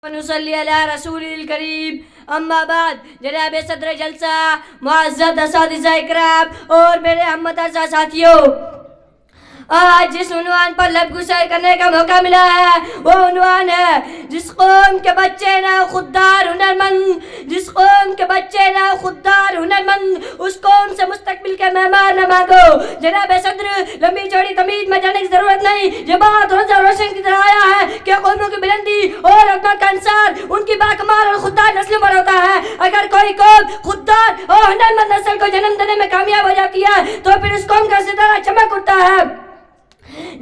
ونصلی علی رسول الکریم اما بعد جناب صدر جلسہ، معزز اساتذہ اکرام اور میرے ہم مدرسہ ساتھیوں، آج جس عنوان پر لب گشائی کرنے کا موقع ملا ہے وہ عنوان ہے جس قوم کے بچے نہ خوددار ہنرمند، جس قوم کے بچے نہ خوددار ہنرمند اس قوم سے مستقبل کے معمار نہ مانگو۔ جناب صدر، لمبی چوڑی تمہید میں جانے کی ضرورت نہیں، یہ بات روزہ روشن کی طرح آیا ہے کہ قوموں کی بلندی اور عظمت کا انحصار ان کی باکمال اور خوددار نسلوں پر ہوتا ہے۔ اگر کوئی قوم خوددار اور ہنرمند نسل کو جنم دینے میں کامیاب ہو جاتی ہے تو پھر اس قوم کا ستارہ چمک اٹھتا ہے،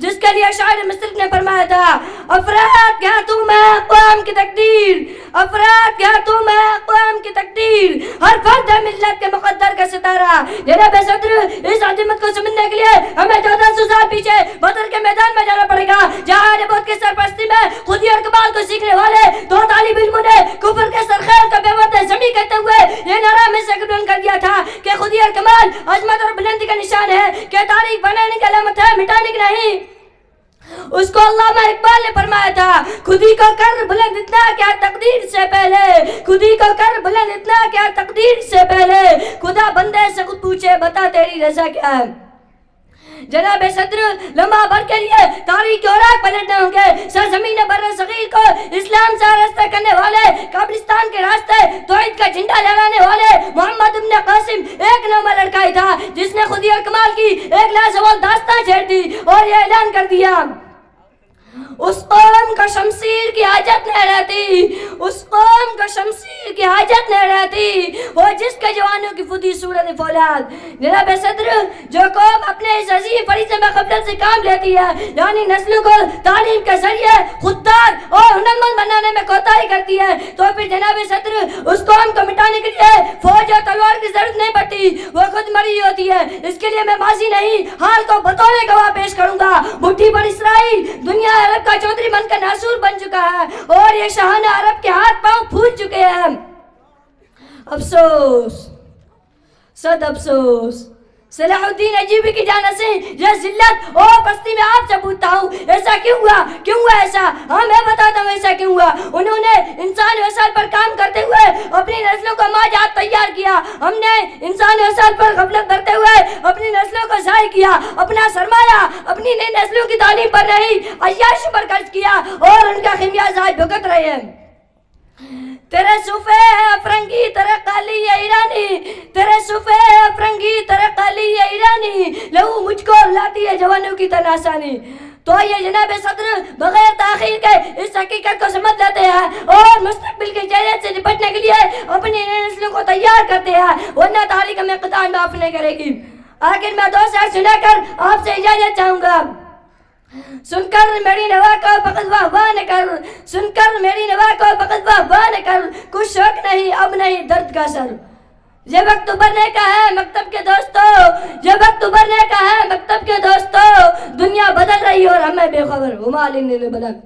جس کے لیے شاعر مصر نے فرمایا تھا، افراد کیا تو میں اقوام کی تقدیر، افراد کیا تو میں اقوام کی تقدیر، ہر فرد ہے ملت کے مقدر کا ستارہ۔ جناب صدر، اس عظمت کو سمجھنے کے لیے ہمیں 1400 سال پیچھے بدر کے میدان میں جانا پڑے گا، جہاں نبوت کی سرپرستی میں خودی اور کمال کو سیکھنے والے دو طالب علموں نے کفر کے سرخیل کا بے وقت زمین کہتے ہوئے یہ نعرہ میں سے بلند کر دیا تھا کہ خودی اور کمال عظمت اور بلندی کا نشان ہے، کہ تاریخ بنانے کی علامت ہے، مٹانے کی نہیں۔ اس کو علامہ اقبال نے فرمایا تھا، خودی کو کر بلند اتنا کیا تقدیر سے پہلے، خودی کو کر بلند اتنا کیا تقدیر سے پہلے، خدا بندے سے خود پوچھے بتا تیری رضا کیا ہے۔ جناب صدر، لمحہ بھر کے لیے تاریخ کے اوراق پلٹنے ہوں گے۔ سرزمین بر صغیر کو اسلام سے آراستہ کرنے والے، قبرستان کے راستے توحید کا جھنڈا لہرانے والے محمد ابن قاسم ایک نوما لڑکا ہی تھا جس نے خودی اور کمال کی ایک لازوال داستان چھیڑ دی اور یہ اعلان کر دیا، اس قوم کو شمشیر کی حاجت نہیں رہتی، اس قوم کو شمشیر کی حاجت نہیں رہتی، وہ جس کے جوانوں کی فدی صورت فولاد۔ جناب صدر، جو قوم اپنے اس عظیم فریضے میں غفلت سے کام لیتی ہے، یعنی نسلوں کو تعلیم کے ذریعے خوددار اور ہنرمند بنانے میں کوتاہی کرتی ہے، تو پھر جناب صدر اس قوم کو مٹانے کے لیے فوج اور تلوار کی ضرورت نہیں پڑتی، وہ خود مری ہوتی ہے۔ اس کے لیے میں ماضی نہیں حال کو بطور گواہ پیش کروں گا۔ مٹھی پر اسرائیل دنیا عرب کا چودھری بن کر ناسور بن چکا ہے اور یہ شاہانہ عرب کے ہاتھ پاؤں پھول چکے ہیں۔ افسوس، صد افسوس، صلاح الدین ایوبی کی جانب سے یہ ذلت اور پستی میں آپ سے پوچھتا ہوں، ایسا کیوں ہوا؟ کیوں ہوا ایسا؟ ہاں میں بتاتا ہوں ایسا کیوں ہوا۔ انہوں نے انسانی وسائل پر کام کرتے ہوئے اپنی نسلوں کو ماجات تیار کیا، ہم نے انسانی وسائل پر غفلت کرتے ہوئے اپنی نسلوں کو ضائع کیا، اپنا سرمایہ اپنی نئی نسلوں کی تعلیم پر نہیں عیاشی پر خرچ کیا اور ان کا خمیازہ آج بھگت رہے ہیں۔ تیرے صوفے افرنگی تیرے قالی ایرانی، تیرے صوفے افرنگی تیرے قالی ایرانی، لہو مجھ کو لاتی ہے جوانوں کی تناسانی۔ تو یہ جناب صدر بغیر تاخیر کے اس حقیقت کو سمجھ لیتے ہیں اور مستقبل کے چیلنج سے نپٹنے کے لیے اپنی نئی نسلوں کو تیار کرتے ہیں، ورنہ تاریخ ہمیں قطعاً معاف نہیں کرے گی۔ آخر میں دو شعر سنا کر آپ سے اجازت چاہوں گا۔ سن کر میری نوا کو فقط واہ واہ نہ کر، سن کر میری نوا کو فقط واہ واہ نہ کر، کچھ شوق نہیں اب نہیں درد کا سر۔ یہ وقت ابھرنے کا ہے مکتب کے دوستو، یہ وقت ابھرنے کا ہے مکتب کے دوستو، دنیا بدل رہی اور ہمیں بے خبر۔ ہما علی نے بلغ۔